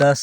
10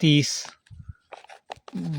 30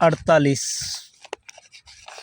48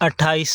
28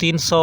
300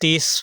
30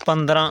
15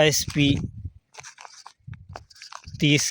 SP30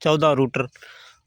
14